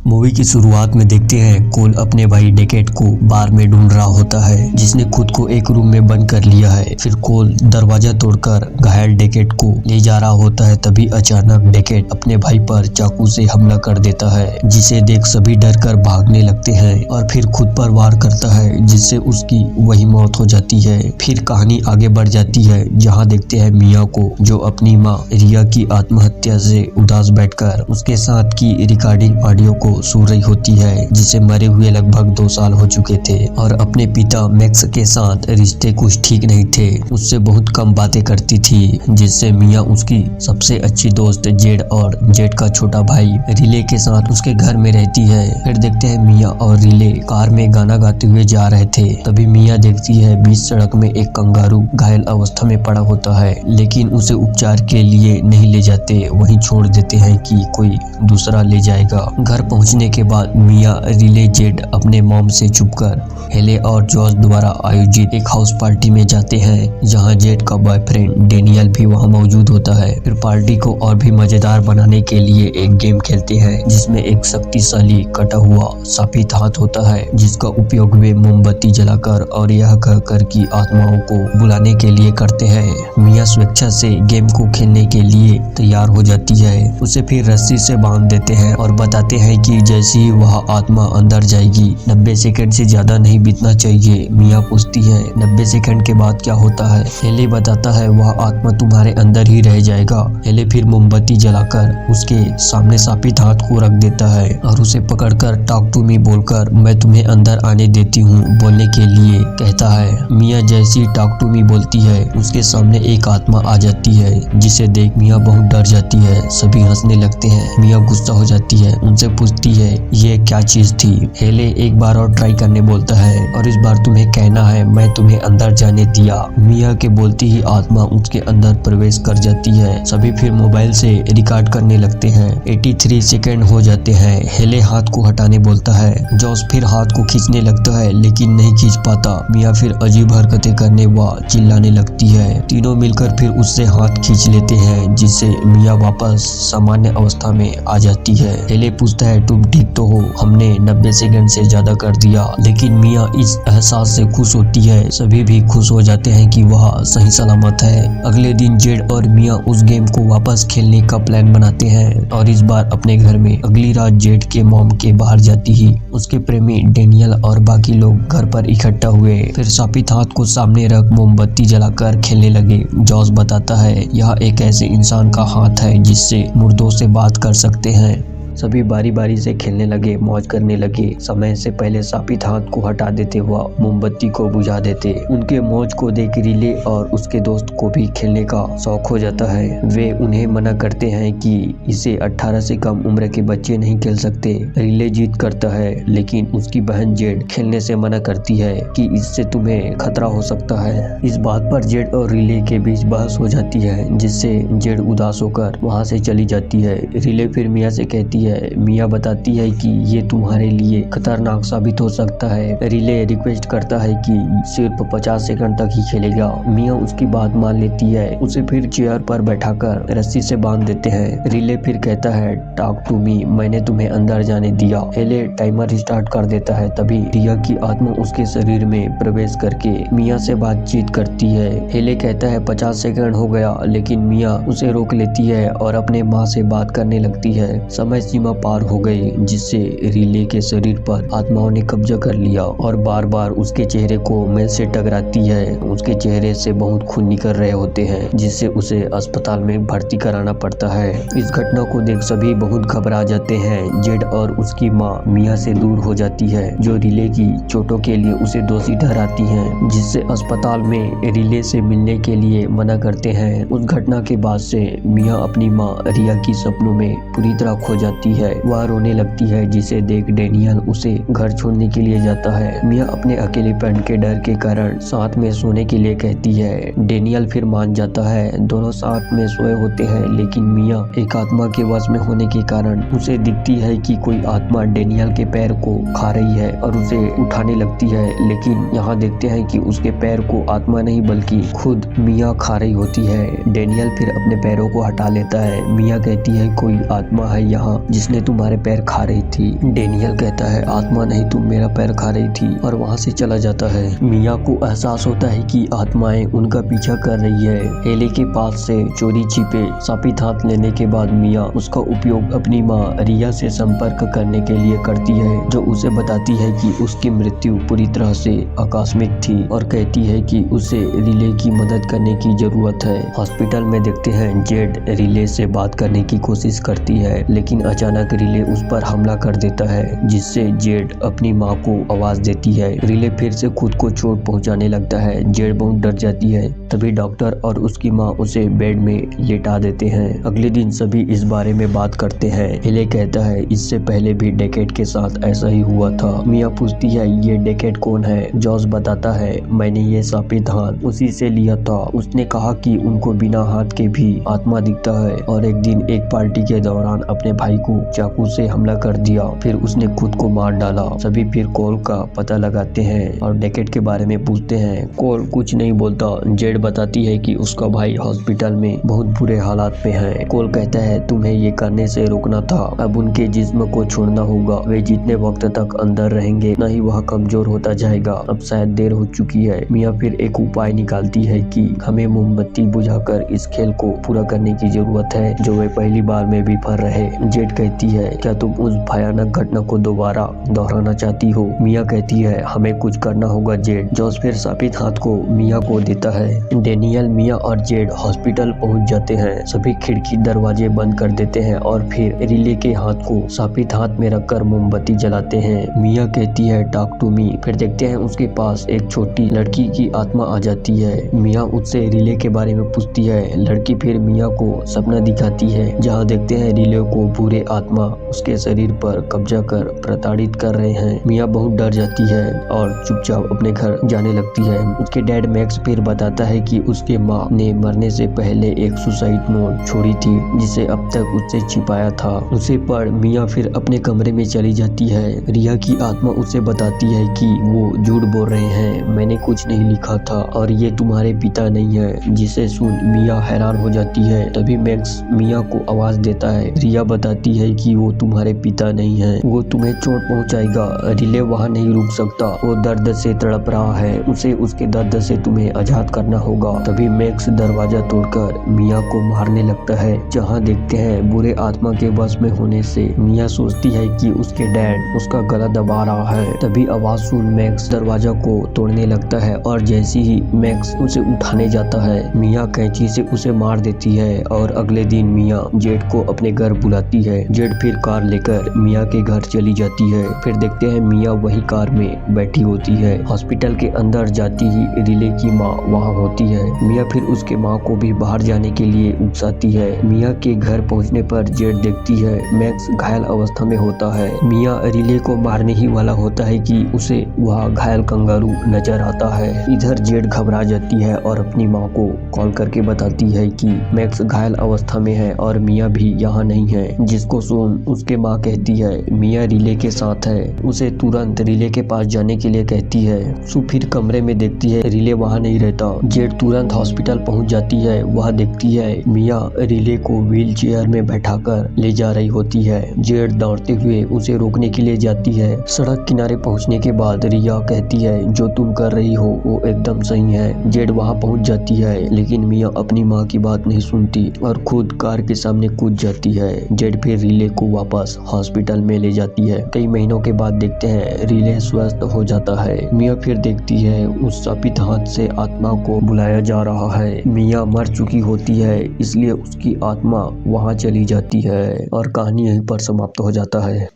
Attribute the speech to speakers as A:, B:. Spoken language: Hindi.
A: मूवी की शुरुआत में देखते हैं कोल अपने भाई डेकेट को बार में ढूंढ रहा होता है जिसने खुद को एक रूम में बंद कर लिया है। फिर कोल दरवाजा तोड़कर घायल डेकेट को ले जा रहा होता है, तभी अचानक डेकेट अपने भाई पर चाकू से हमला कर देता है जिसे देख सभी डर कर भागने लगते हैं और फिर खुद पर वार करता है जिससे उसकी वही मौत हो जाती है। फिर कहानी आगे बढ़ जाती है जहाँ देखते हैं मिया को जो अपनी माँ रिया की आत्महत्या से उदास बैठकर उसके साथ की रिकॉर्डिंग ऑडियो को सुन रही होती है जिसे मरे हुए लगभग 2 साल हो चुके थे और अपने पिता मैक्स के साथ रिश्ते कुछ ठीक नहीं थे, उससे बहुत कम बातें करती थी जिससे मिया उसकी सबसे अच्छी दोस्त जेड और जेड का छोटा भाई रिले के साथ उसके घर में रहती है। फिर देखते हैं मिया और रिले कार में गाना गाते हुए जा रहे थे, तभी मिया देखती है बीच सड़क में एक कंगारू घायल अवस्था में पड़ा होता है लेकिन उसे उपचार के लिए नहीं ले जाते, वहीं छोड़ देते हैं कि कोई दूसरा ले जाएगा। घर पहुंचने के बाद मिया रिले जेड अपने मॉम से छुपकर हेले और जॉर्ज द्वारा आयोजित एक हाउस पार्टी में जाते हैं जहां जेड का बॉयफ्रेंड डेनियल भी वहां मौजूद होता है। फिर पार्टी को और भी मजेदार बनाने के लिए एक गेम खेलते हैं जिसमें एक शक्तिशाली कटा हुआ सापित हाथ होता है जिसका उपयोग वे मोमबत्ती जलाकर और यह कहकर की आत्माओं को बुलाने के लिए करते हैं। मिया स्वेच्छा से गेम को खेलने के लिए तैयार हो जाती है, उसे फिर रस्सी से बांध देते हैं और बताते हैं कि जैसे ही वह आत्मा अंदर जाएगी 90 सेकंड से ज्यादा नहीं बीतना चाहिए। मिया पूछती है 90 सेकंड के बाद क्या होता है? हेले बताता है वह आत्मा तुम्हारे अंदर ही रह जाएगा। हेले फिर मोमबत्ती जलाकर उसके सामने सापित हाथ को रख देता है और उसे पकड़कर टॉक टू मी बोलकर मैं तुम्हें अंदर आने देती हूँ बोलने के लिए कहता है। मिया जैसी टॉक टू मी बोलती है उसके सामने एक आत्मा आ जाती है जिसे देख मिया बहुत डर जाती है, सभी हंसने लगते हैं। मिया गुस्सा हो जाती है, उनसे पूछती है ये क्या चीज थी? हेले एक बार और ट्राई करने बोलता है और इस बार तुम्हें कहना है मैं तुम्हें अंदर जाने दिया। मिया के बोलते ही आत्मा उसके अंदर प्रवेश कर जाती है। सभी फिर मोबाइल से रिकॉर्ड करने लगते हैं। 83 सेकंड हो जाते हैं। हेले हाथ को हटाने बोलता है, जॉस फिर हाथ को खींचने लगता है लेकिन नहीं खींच पाता। मिया फिर अजीब हरकतें करने व चिल्लाने लगती है। तीनों मिलकर फिर उससे हाथ खींच लेते हैं जिससे मिया वापस सामान्य अवस्था में आ जाती है। हेले पूछता है तुम ठीक तो हो? हमने 90 सेकंड से ज्यादा कर दिया, लेकिन मिया इस एहसास से खुश होती है। सभी भी खुश हो जाते हैं कि वह सही सलामत है। अगले दिन जेड और मिया उस गेम को वापस खेलने का प्लान बनाते हैं और इस बार अपने घर में। अगली रात जेड के मॉम के बाहर जाती ही उसके प्रेमी डेनियल और बाकी लोग घर पर इकट्ठा हुए। फिर सापित हाथ को सामने रख मोमबत्ती जलाकर खेलने लगे। जॉस बताता है यह एक ऐसे इंसान का हाथ है जिससे मुर्दों से बात कर सकते हैं। सभी बारी बारी से खेलने लगे, मौज करने लगे। समय से पहले सापित हाथ को हटा देते हुआ मोमबत्ती को बुझा देते। उनके मौज को देख रिले और उसके दोस्त को भी खेलने का शौक हो जाता है। वे उन्हें मना करते हैं कि इसे 18 से कम उम्र के बच्चे नहीं खेल सकते। रिले जीत करता है लेकिन उसकी बहन जेड खेलने से मना करती है कि इससे तुम्हें खतरा हो सकता है। इस बात पर जेड और रिले के बीच बहस हो जाती है जिससे जेड उदास होकर वहाँ से चली जाती है। रिले फिर मिया से कहती है, मिया बताती है कि ये तुम्हारे लिए खतरनाक साबित हो सकता है। रिले रिक्वेस्ट करता है कि सिर्फ 50 सेकंड तक ही खेलेगा। मिया उसकी बात मान लेती है, उसे फिर चेयर पर बैठाकर रस्सी से बांध देते हैं। रिले फिर कहता है टॉक टू मी, मैंने तुम्हें अंदर जाने दिया। हेले टाइमर स्टार्ट कर देता है, तभी रिया की आत्मा उसके शरीर में प्रवेश करके मिया से बातचीत करती है। हेले कहता है 50 सेकंड हो गया, लेकिन मिया उसे रोक लेती है और अपने माँ से बात करने लगती है। समय सीमा पार हो गई जिससे रिले के शरीर पर आत्माओं ने कब्जा कर लिया और बार बार उसके चेहरे को मेज से टकराती है। उसके चेहरे से बहुत खून निकल रहे होते हैं जिससे उसे अस्पताल में भर्ती कराना पड़ता है। इस घटना को देख सभी बहुत घबरा जाते हैं। जेड और उसकी माँ मिया से दूर हो जाती है जो रिले की चोटों के लिए उसे दोषी ठहराती है, जिससे अस्पताल में रिले से मिलने के लिए मना करते हैं। उस घटना के बाद से मिया अपनी माँ रिया की सपनों में पूरी तरह खो जाती है। वह रोने लगती है जिसे देख डेनियल उसे घर छोड़ने के लिए जाता है। मिया अपने अकेलेपन के डर के कारण साथ में सोने के लिए कहती है। डेनियल फिर मान जाता है। दोनों साथ में सोए होते हैं लेकिन मिया एक आत्मा के वश में होने के कारण उसे दिखती है कि कोई आत्मा डेनियल के पैर को खा रही है और उसे उठाने लगती है, लेकिन यहाँ देखते हैं कि उसके पैर को आत्मा नहीं बल्कि खुद मिया खा रही होती है। डेनियल फिर अपने पैरों को हटा लेता है। मिया कहती है कोई आत्मा है यहाँ जिसने तुम्हारे पैर खा रही थी। डेनियल कहता है आत्मा नहीं, तुम मेरा पैर खा रही थी, और वहाँ से चला जाता है। मिया को एहसास होता है कि आत्माएं उनका पीछा कर रही है। हेले के पास से चोरी छिपे शापित हाथ लेने के बाद मिया उसका उपयोग अपनी माँ रिया से संपर्क करने के लिए करती है, जो उसे बताती है कि उसकी मृत्यु पूरी तरह से आकस्मिक थी और कहती है कि उसे रिले की मदद करने की जरूरत है। हॉस्पिटल में देखते हैं जेड रिले से बात करने की कोशिश करती है, लेकिन अचानक रिले उस पर हमला कर देता है, जिससे जेड अपनी माँ को आवाज देती है। रिले फिर से खुद को चोट पहुंचाने लगता है। जेड बहुत डर जाती है। तभी डॉक्टर और उसकी माँ उसे बेड में लेटा देते हैं। अगले दिन सभी इस बारे में बात करते हैं। रिले कहता है इससे पहले भी डेकेट के साथ ऐसा ही हुआ था। मिया पूछती है ये डेकेट कौन है। जॉस बताता है मैंने ये शापित हाथ उसी से लिया था। उसने कहा कि उनको बिना हाथ के भी आत्मा दिखता है और एक दिन एक पार्टी के दौरान अपने भाई को चाकू से हमला कर दिया, फिर उसने खुद को मार डाला। सभी फिर कोल का पता लगाते हैं और डेकेट के बारे में पूछते हैं। कोल कुछ नहीं बोलता। जेड बताती है कि उसका भाई हॉस्पिटल में बहुत बुरे हालात में है। कोल कहता है तुम्हें ये करने से रोकना था, अब उनके जिस्म को छोड़ना होगा। वे जितने वक्त तक अंदर रहेंगे न ही वह कमजोर होता जाएगा। अब शायद देर हो चुकी है। मिया फिर एक उपाय निकालती है कि हमें मोमबत्ती बुझाकर इस खेल को पूरा करने की जरूरत है जो वे पहली बार में विफल रहे। जेड कहती है क्या तुम उस भयानक घटना को दोबारा दोहराना चाहती हो। मिया कहती है हमें कुछ करना होगा जेड। जॉस फिर शापित हाथ को मिया को देता है। डेनियल, मिया और जेड हॉस्पिटल पहुंच जाते हैं। सभी खिड़की दरवाजे बंद कर देते हैं और फिर रिले के हाथ को शापित हाथ में रखकर मोमबत्ती जलाते हैं। मिया कहती है टॉक टू मी। फिर देखते हैं उसके पास एक छोटी लड़की की आत्मा आ जाती है। मिया उससे रिले के बारे में पूछती है। लड़की फिर मिया को सपना दिखाती है जहाँ देखते हैं रिले को बुरे आत्मा उसके शरीर पर कब्जा कर प्रताड़ित कर रहे हैं। मिया बहुत डर जाती है और चुपचाप अपने घर जाने लगती है। उसके डैड मैक्स फिर बताता है कि उसके माँ ने मरने से पहले एक सुसाइड नोट छोड़ी थी जिसे अब तक उससे छिपाया था। उसे पढ़ मिया फिर अपने कमरे में चली जाती है। रिया की आत्मा उसे बताती है कि वो झूठ बोल रहे हैं, मैंने कुछ नहीं लिखा था और ये तुम्हारे पिता नहीं है। जिसे सुन मिया हैरान हो जाती है। तभी मैक्स मिया को आवाज देता है। रिया बताती है कि वो तुम्हारे पिता नहीं है, वो तुम्हें चोट पहुंचाएगा। रिले वहाँ नहीं रुक सकता, वो दर्द से तड़प रहा है, उसे उसके दर्द से तुम्हें आजाद करना होगा। तभी मैक्स दरवाजा तोड़कर मिया को मारने लगता है। जहाँ देखते हैं बुरे आत्मा के बस में होने से मिया सोचती है कि उसके डैड उसका गला दबा रहा है। तभी आवाज सुन मैक्स दरवाजा को तोड़ने लगता है और जैसे ही मैक्स उसे उठाने जाता है मिया कैंची से उसे मार देती है। और अगले दिन मिया जेड को अपने घर बुलाती है। जेड फिर कार लेकर मिया के घर चली जाती है। फिर देखते हैं मिया वही कार में बैठी होती है। हॉस्पिटल के अंदर जाती ही रिले की माँ वहाँ होती है। मिया फिर उसके माँ को भी बाहर जाने के लिए उकसाती है। मिया के घर पहुँचने पर जेड देखती है मैक्स घायल अवस्था में होता है। मिया रिले को मारने ही वाला होता है कि उसे वह घायल कंगारू नजर आता है। इधर जेड घबरा जाती है और अपनी माँ को कॉल करके बताती है कि मैक्स घायल अवस्था में है और मिया भी यहाँ नहीं है। जिसको सुन उसके माँ कहती है मिया रिले के साथ है, उसे तुरंत रिले के पास जाने के लिए कहती है। सु फिर कमरे में देखती है रिले वहाँ नहीं रहता। जेड तुरंत हॉस्पिटल पहुँच जाती है। वह देखती है मिया रिले को व्हील चेयर में बैठाकर ले जा रही होती है। जेड दौड़ते हुए उसे रोकने के लिए जाती है। सड़क किनारे पहुँचने के बाद रिया कहती है जो तुम कर रही हो वो एकदम सही है। जेड वहाँ पहुँच जाती है लेकिन मिया अपनी माँ की बात नहीं सुनती और खुद कार के सामने कूद जाती है। जेड फिर रिले को वापस हॉस्पिटल में ले जाती है। कई महीनों के बाद देखते हैं रिले स्वस्थ हो जाता है। मिया फिर देखती है उस शापित हाथ से आत्मा को बुलाया जा रहा है। मिया मर चुकी होती है इसलिए उसकी आत्मा वहाँ चली जाती है और कहानी यहीं पर समाप्त हो जाता है।